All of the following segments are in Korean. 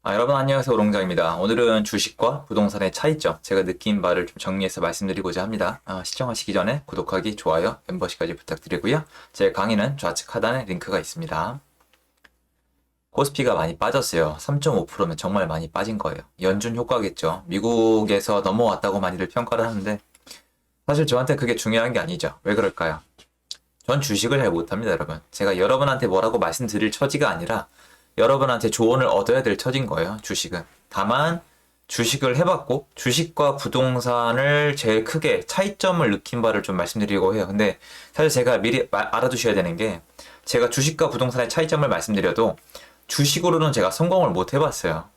여러분 안녕하세요. 오롱장입니다. 오늘은 주식과 부동산의 차이점, 제가 느낀 바를 좀 정리해서 말씀드리고자 합니다. 시청하시기 전에 구독하기, 좋아요, 멤버십까지 부탁드리고요. 제 강의는 좌측 하단에 링크가 있습니다. 코스피가 많이 빠졌어요. 3.5%면 정말 많이 빠진 거예요. 연준 효과겠죠. 미국에서 넘어왔다고 많이들 평가를 하는데 사실 저한테 그게 중요한 게 아니죠. 왜 그럴까요? 전 주식을 잘 못합니다, 여러분. 제가 여러분한테 뭐라고 말씀드릴 처지가 아니라 여러분한테 조언을 얻어야 될 처진 거예요, 주식은. 다만, 주식을 해봤고, 주식과 부동산을 제일 크게 차이점을 느낀 바를 좀 말씀드리려고 해요. 근데 사실 제가 미리 알아두셔야 되는 게, 제가 주식과 부동산의 차이점을 말씀드려도, 주식으로는 제가 성공을 못 해봤어요.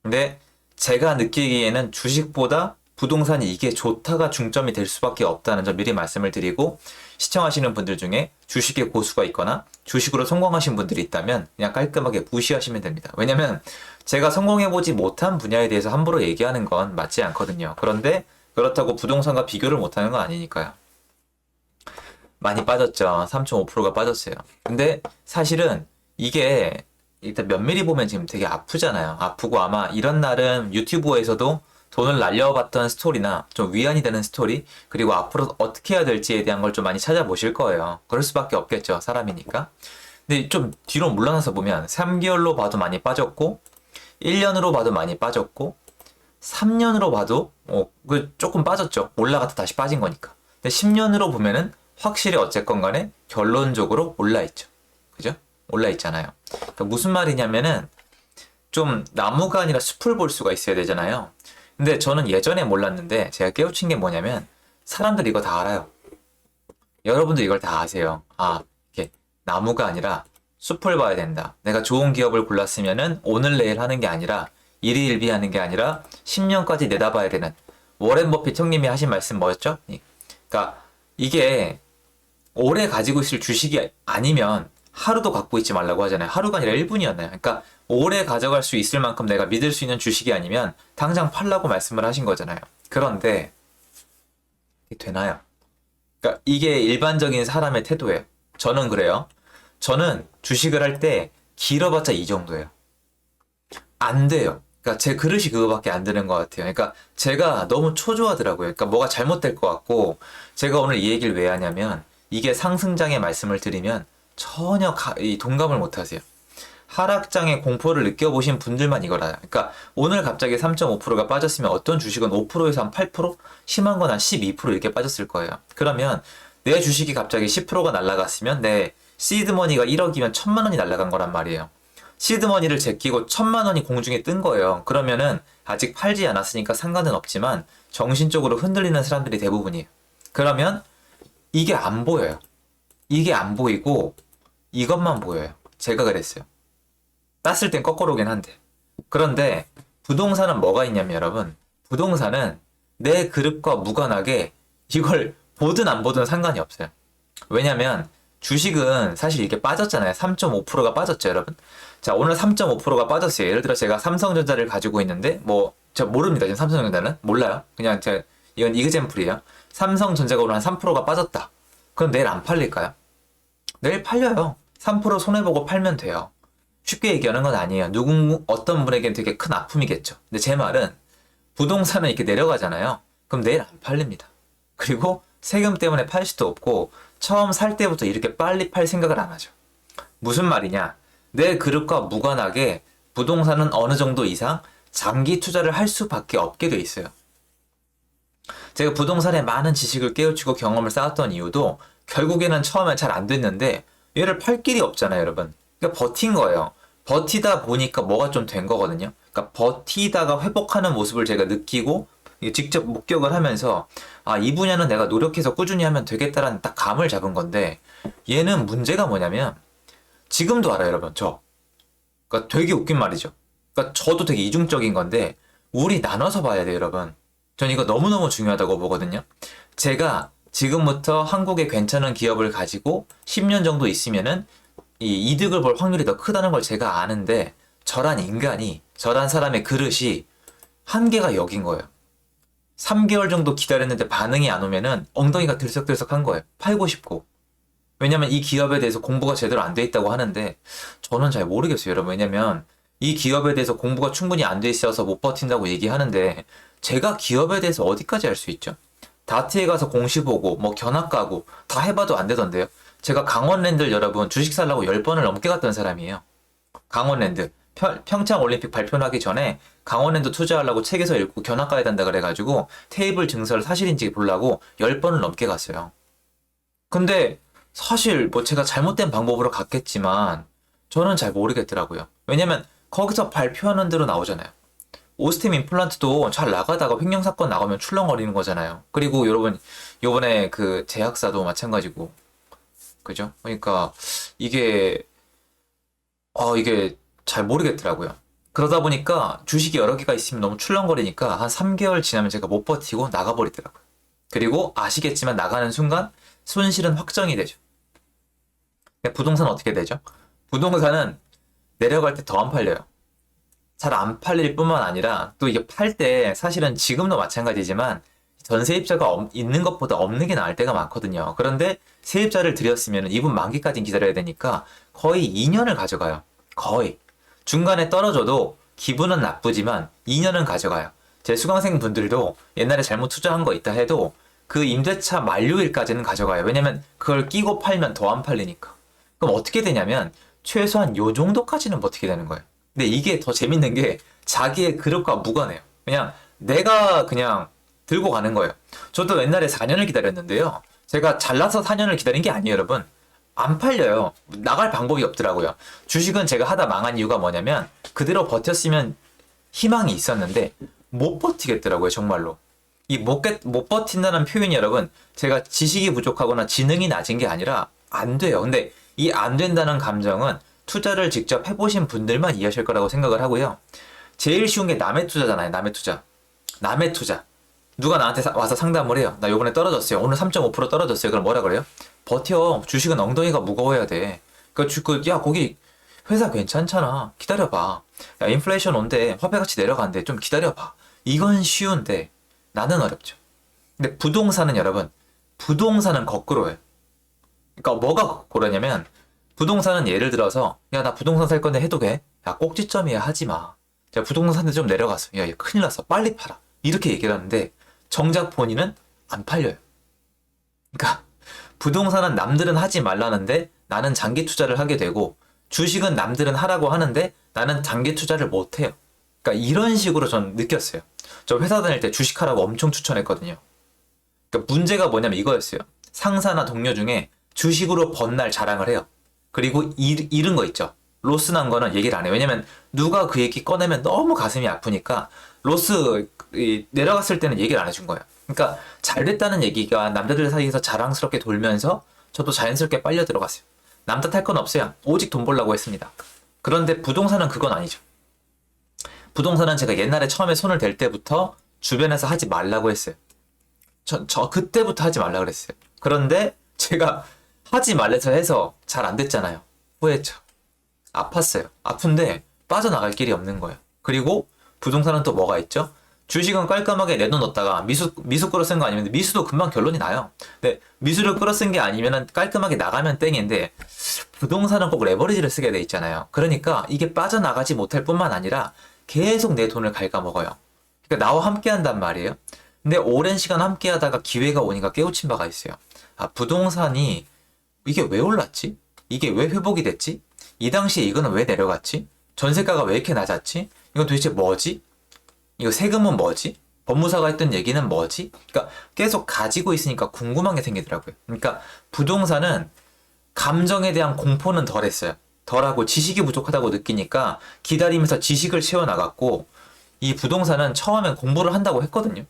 근데 제가 느끼기에는 주식보다 부동산이 이게 좋다가 중점이 될 수밖에 없다는 점 미리 말씀을 드리고, 시청하시는 분들 중에 주식에 고수가 있거나 주식으로 성공하신 분들이 있다면 그냥 깔끔하게 무시하시면 됩니다. 왜냐면 제가 성공해보지 못한 분야에 대해서 함부로 얘기하는 건 맞지 않거든요. 그런데 그렇다고 부동산과 비교를 못하는 건 아니니까요. 많이 빠졌죠. 3.5%가 빠졌어요. 근데 사실은 이게 일단 면밀히 보면 지금 되게 아프잖아요. 아프고 아마 이런 날은 유튜브에서도 돈을 날려봤던 스토리나 좀 위안이 되는 스토리, 그리고 앞으로 어떻게 해야 될지에 대한 걸 좀 많이 찾아보실 거예요. 그럴 수밖에 없겠죠. 사람이니까. 근데 좀 뒤로 물러나서 보면 3개월로 봐도 많이 빠졌고, 1년으로 봐도 많이 빠졌고, 3년으로 봐도 조금 빠졌죠. 올라갔다 다시 빠진 거니까. 근데 10년으로 보면은 확실히 어쨌건 간에 결론적으로 올라있죠. 그죠? 올라있잖아요. 그러니까 무슨 말이냐면은 좀 나무가 아니라 숲을 볼 수가 있어야 되잖아요. 근데 저는 예전에 몰랐는데 제가 깨우친 게 뭐냐면 사람들이 이거 다 알아요. 여러분도 이걸 다 아세요. 이렇게 나무가 아니라 숲을 봐야 된다. 내가 좋은 기업을 골랐으면은 오늘 내일 하는 게 아니라 일희일비 하는 게 아니라 10년까지 내다봐야 되는 워렌 버핏 형님이 하신 말씀 뭐였죠? 그러니까 이게 오래 가지고 있을 주식이 아니면 하루도 갖고 있지 말라고 하잖아요. 하루가 아니라 1분이었나요? 그러니까 오래 가져갈 수 있을 만큼 내가 믿을 수 있는 주식이 아니면 당장 팔라고 말씀을 하신 거잖아요. 그런데 이게 되나요? 그러니까 이게 일반적인 사람의 태도예요. 저는 그래요. 저는 주식을 할 때 길어봤자 이 정도예요. 안 돼요. 그러니까 제 그릇이 그거밖에 안 되는 것 같아요. 그러니까 제가 너무 초조하더라고요. 그러니까 뭐가 잘못될 것 같고 제가 오늘 이 얘기를 왜 하냐면 이게 상승장의 말씀을 드리면 전혀 이 동감을 못 하세요. 하락장의 공포를 느껴보신 분들만 이걸 알아요. 그러니까 오늘 갑자기 3.5%가 빠졌으면 어떤 주식은 5%에서 한 8%? 심한 건 한 12% 이렇게 빠졌을 거예요. 그러면 내 주식이 갑자기 10%가 날아갔으면 내 시드머니가 1억이면 1000만 원이 날아간 거란 말이에요. 시드머니를 제끼고 1000만 원이 공중에 뜬 거예요. 그러면은 아직 팔지 않았으니까 상관은 없지만 정신적으로 흔들리는 사람들이 대부분이에요. 그러면 이게 안 보여요. 이게 안 보이고 이것만 보여요. 제가 그랬어요. 땄을 땐 거꾸로긴 한데. 그런데 부동산은 뭐가 있냐면 여러분, 부동산은 내 그릇과 무관하게 이걸 보든 안 보든 상관이 없어요. 왜냐면 주식은 사실 이렇게 빠졌잖아요. 3.5%가 빠졌죠, 여러분. 자, 오늘 3.5%가 빠졌어요. 예를 들어 제가 삼성전자를 가지고 있는데 저 모릅니다. 지금 삼성전자는 몰라요. 그냥 제가 이건 이그젠플이에요. 삼성전자가 오늘 한 3%가 빠졌다. 그럼 내일 안 팔릴까요? 내일 팔려요. 3% 손해보고 팔면 돼요. 쉽게 얘기하는 건 아니에요. 어떤 분에게는 되게 큰 아픔이겠죠. 근데 제 말은 부동산은 이렇게 내려가잖아요. 그럼 내일 안 팔립니다. 그리고 세금 때문에 팔 수도 없고 처음 살 때부터 이렇게 빨리 팔 생각을 안 하죠. 무슨 말이냐? 내 그릇과 무관하게 부동산은 어느 정도 이상 장기 투자를 할 수밖에 없게 돼 있어요. 제가 부동산에 많은 지식을 깨우치고 경험을 쌓았던 이유도 결국에는 처음에 잘 안 됐는데 얘를 팔 길이 없잖아요, 여러분. 그러니까 버틴 거예요. 버티다 보니까 뭐가 좀 된 거거든요. 그러니까 버티다가 회복하는 모습을 제가 느끼고 직접 목격을 하면서 이 분야는 내가 노력해서 꾸준히 하면 되겠다라는 딱 감을 잡은 건데 얘는 문제가 뭐냐면 지금도 알아요, 여러분. 그러니까 되게 웃긴 말이죠. 그러니까 저도 되게 이중적인 건데 우리 나눠서 봐야 돼요, 여러분. 전 이거 너무너무 중요하다고 보거든요. 제가 지금부터 한국에 괜찮은 기업을 가지고 10년 정도 있으면은 이 이득을 볼 확률이 더 크다는 걸 제가 아는데 저란 인간이, 저란 사람의 그릇이 한계가 여긴 거예요. 3개월 정도 기다렸는데 반응이 안 오면은 엉덩이가 들썩들썩한 거예요. 팔고 싶고. 왜냐면 이 기업에 대해서 공부가 제대로 안 돼 있다고 하는데 저는 잘 모르겠어요, 여러분. 왜냐면 이 기업에 대해서 공부가 충분히 안 돼 있어서 못 버틴다고 얘기하는데 제가 기업에 대해서 어디까지 알 수 있죠? 다트에 가서 공시 보고 뭐 견학 가고 다 해봐도 안 되던데요. 제가 강원랜드 여러분 주식 살라고 10번을 넘게 갔던 사람이에요. 강원랜드 평창 올림픽 발표하기 전에 강원랜드 투자하려고 책에서 읽고 견학 가야 된다 그래가지고 테이블 증설 사실인지 보려고 10번을 넘게 갔어요. 근데 사실 뭐 제가 잘못된 방법으로 갔겠지만 저는 잘 모르겠더라고요. 왜냐면 거기서 발표하는 대로 나오잖아요. 오스템 임플란트도 잘 나가다가 횡령 사건 나가면 출렁거리는 거잖아요. 그리고 여러분 요번에 그 제약사도 마찬가지고 그죠? 그러니까 이게 이게 잘 모르겠더라고요. 그러다 보니까 주식이 여러 개가 있으면 너무 출렁거리니까 한 3개월 지나면 제가 못 버티고 나가버리더라고요. 그리고 아시겠지만 나가는 순간 손실은 확정이 되죠. 부동산 어떻게 되죠? 부동산은 내려갈 때 더 안 팔려요. 잘 안 팔릴 뿐만 아니라 또 이게 팔 때 사실은 지금도 마찬가지지만 전세입자가 있는 것보다 없는 게 나을 때가 많거든요. 그런데 세입자를 들였으면 이분 만기까지 기다려야 되니까 거의 2년을 가져가요. 거의. 중간에 떨어져도 기분은 나쁘지만 2년은 가져가요. 제 수강생 분들도 옛날에 잘못 투자한 거 있다 해도 그 임대차 만료일까지는 가져가요. 왜냐면 그걸 끼고 팔면 더 안 팔리니까. 그럼 어떻게 되냐면 최소한 요 정도까지는 버티게 되는 거예요. 근데 이게 더 재밌는 게 자기의 그릇과 무관해요. 그냥 내가 그냥 들고 가는 거예요. 저도 옛날에 4년을 기다렸는데요. 제가 잘나서 4년을 기다린 게 아니에요, 여러분. 안 팔려요. 나갈 방법이 없더라고요. 주식은 제가 하다 망한 이유가 뭐냐면 그대로 버텼으면 희망이 있었는데 못 버티겠더라고요, 정말로. 이 못 버틴다는 표현이 여러분, 제가 지식이 부족하거나 지능이 낮은 게 아니라 안 돼요. 근데 이 안 된다는 감정은 투자를 직접 해보신 분들만 이해하실 거라고 생각을 하고요. 제일 쉬운 게 남의 투자잖아요. 남의 투자. 남의 투자. 누가 나한테 와서 상담을 해요. 나 요번에 떨어졌어요. 오늘 3.5% 떨어졌어요. 그럼 뭐라 그래요? 버텨. 주식은 엉덩이가 무거워야 돼. 야, 거기 회사 괜찮잖아. 기다려봐. 야, 인플레이션 온대. 화폐가치 내려간대. 좀 기다려봐. 이건 쉬운데 나는 어렵죠. 근데 부동산은 여러분, 부동산은 거꾸로예요. 그러니까 뭐가 고르냐면 부동산은 예를 들어서 야, 나 부동산 살 건데 해도 돼? 야, 꼭지점이야. 하지 마. 자, 부동산 샀는데 좀 내려갔어. 야, 얘 큰일 났어. 빨리 팔아. 이렇게 얘기를 하는데 정작 본인은 안 팔려요. 그러니까 부동산은 남들은 하지 말라는데 나는 장기 투자를 하게 되고 주식은 남들은 하라고 하는데 나는 장기 투자를 못 해요. 그러니까 이런 식으로 전 느꼈어요. 저 회사 다닐 때 주식하라고 엄청 추천했거든요. 그러니까 문제가 뭐냐면 이거였어요. 상사나 동료 중에 주식으로 번 날 자랑을 해요. 그리고 잃은 거 있죠. 로스 난 거는 얘기를 안 해요. 왜냐면 누가 그 얘기 꺼내면 너무 가슴이 아프니까 로스 내려갔을 때는 얘기를 안 해준 거예요. 그러니까 잘 됐다는 얘기가 남자들 사이에서 자랑스럽게 돌면서 저도 자연스럽게 빨려 들어갔어요. 남 탓할 건 없어요. 오직 돈 벌려고 했습니다. 그런데 부동산은 그건 아니죠. 부동산은 제가 옛날에 처음에 손을 댈 때부터 주변에서 하지 말라고 했어요. 저 그때부터 하지 말라고 그랬어요. 그런데 제가 하지 말래서 해서 잘 안 됐잖아요. 후회했죠. 아팠어요. 아픈데 빠져나갈 길이 없는 거예요. 그리고 부동산은 또 뭐가 있죠? 주식은 깔끔하게 내 돈 넣었다가 미수 끌어 쓴 거 아니면 미수도 금방 결론이 나요. 근데 미수를 끌어 쓴 게 아니면 깔끔하게 나가면 땡인데 부동산은 꼭 레버리지를 쓰게 돼 있잖아요. 그러니까 이게 빠져나가지 못할 뿐만 아니라 계속 내 돈을 갉아먹어요. 그러니까 나와 함께 한단 말이에요. 근데 오랜 시간 함께 하다가 기회가 오니까 깨우친 바가 있어요. 아, 부동산이 이게 왜 올랐지? 이게 왜 회복이 됐지? 이 당시에 이거는 왜 내려갔지? 전세가가 왜 이렇게 낮았지? 이건 도대체 뭐지? 이거 세금은 뭐지? 법무사가 했던 얘기는 뭐지? 그러니까 계속 가지고 있으니까 궁금한 게 생기더라고요. 그러니까 부동산은 감정에 대한 공포는 덜했어요. 덜하고 지식이 부족하다고 느끼니까 기다리면서 지식을 채워나갔고 이 부동산은 처음엔 공부를 한다고 했거든요.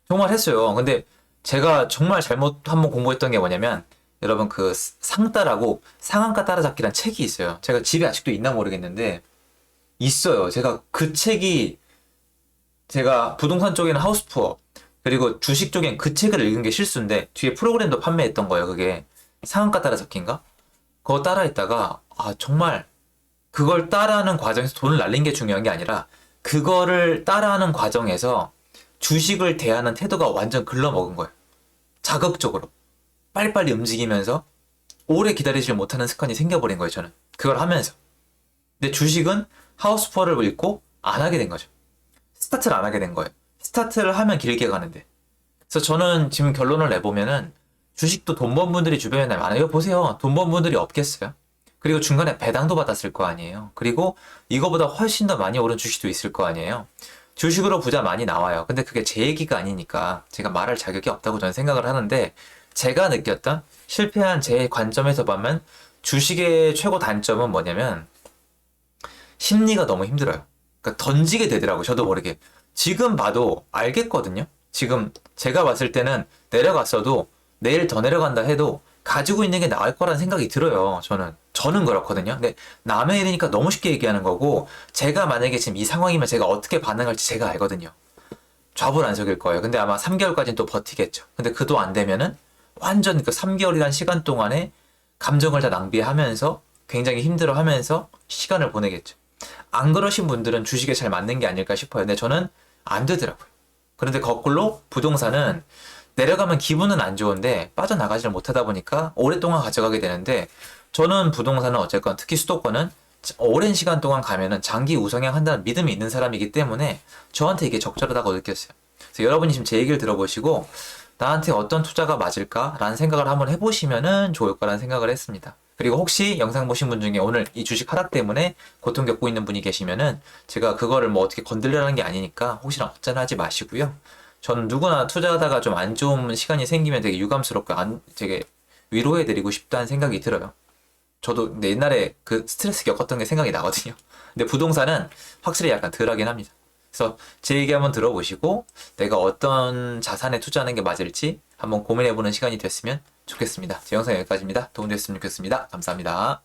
정말 했어요. 근데 제가 정말 잘못 한번 공부했던 게 뭐냐면 여러분 그 상따라고 상한가 따라잡기란 책이 있어요. 제가 집에 아직도 있나 모르겠는데 있어요. 제가 그 책이 제가 부동산 쪽에는 하우스푸어 그리고 주식 쪽엔 그 책을 읽은 게 실수인데 뒤에 프로그램도 판매했던 거예요. 그게 상한가 따라잡기인가? 그거 따라했다가 정말 그걸 따라하는 과정에서 돈을 날린 게 중요한 게 아니라 그거를 따라하는 과정에서 주식을 대하는 태도가 완전 글러먹은 거예요. 자극적으로 빨리빨리 움직이면서 오래 기다리질 못하는 습관이 생겨버린 거예요. 저는 그걸 하면서. 근데 주식은 하우스포를 읽고 안 하게 된 거죠. 스타트를 안 하게 된 거예요. 스타트를 하면 길게 가는데. 그래서 저는 지금 결론을 내보면은 주식도 돈 번 분들이 주변에 많아요. 보세요. 돈 번 분들이 없겠어요. 그리고 중간에 배당도 받았을 거 아니에요. 그리고 이거보다 훨씬 더 많이 오른 주식도 있을 거 아니에요. 주식으로 부자 많이 나와요. 근데 그게 제 얘기가 아니니까 제가 말할 자격이 없다고 저는 생각을 하는데, 제가 느꼈던 실패한 제 관점에서 보면 주식의 최고 단점은 뭐냐면 심리가 너무 힘들어요. 그러니까 던지게 되더라고요. 저도 모르게. 지금 봐도 알겠거든요. 지금 제가 봤을 때는 내려갔어도 내일 더 내려간다 해도 가지고 있는 게 나을 거라는 생각이 들어요. 저는 그렇거든요. 근데 남의 일이니까 너무 쉽게 얘기하는 거고, 제가 만약에 지금 이 상황이면 제가 어떻게 반응할지 제가 알거든요. 좌불안석일 거예요. 근데 아마 3개월까지는 또 버티겠죠. 근데 그도 안 되면은 완전 그 3개월이란 시간 동안에 감정을 다 낭비하면서 굉장히 힘들어하면서 시간을 보내겠죠. 안 그러신 분들은 주식에 잘 맞는 게 아닐까 싶어요. 근데 저는 안 되더라고요. 그런데 거꾸로 부동산은 내려가면 기분은 안 좋은데 빠져나가지를 못하다 보니까 오랫동안 가져가게 되는데, 저는 부동산은 어쨌건 특히 수도권은 오랜 시간 동안 가면은 장기 우상향 한다는 믿음이 있는 사람이기 때문에 저한테 이게 적절하다고 느꼈어요. 그래서 여러분이 지금 제 얘기를 들어보시고 나한테 어떤 투자가 맞을까라는 생각을 한번 해보시면은 좋을 거라는 생각을 했습니다. 그리고 혹시 영상 보신 분 중에 오늘 이 주식 하락 때문에 고통 겪고 있는 분이 계시면은 제가 그거를 뭐 어떻게 건들려는 게 아니니까 혹시나 걱정하지 마시고요. 저는 누구나 투자하다가 좀 안 좋은 시간이 생기면 되게 유감스럽고 되게 위로해드리고 싶다는 생각이 들어요. 저도 근데 옛날에 그 스트레스 겪었던 게 생각이 나거든요. 근데 부동산은 확실히 약간 덜하긴 합니다. 그래서 제 얘기 한번 들어보시고 내가 어떤 자산에 투자하는 게 맞을지 한번 고민해보는 시간이 됐으면 좋겠습니다. 제 영상 여기까지입니다. 도움됐으면 좋겠습니다. 감사합니다.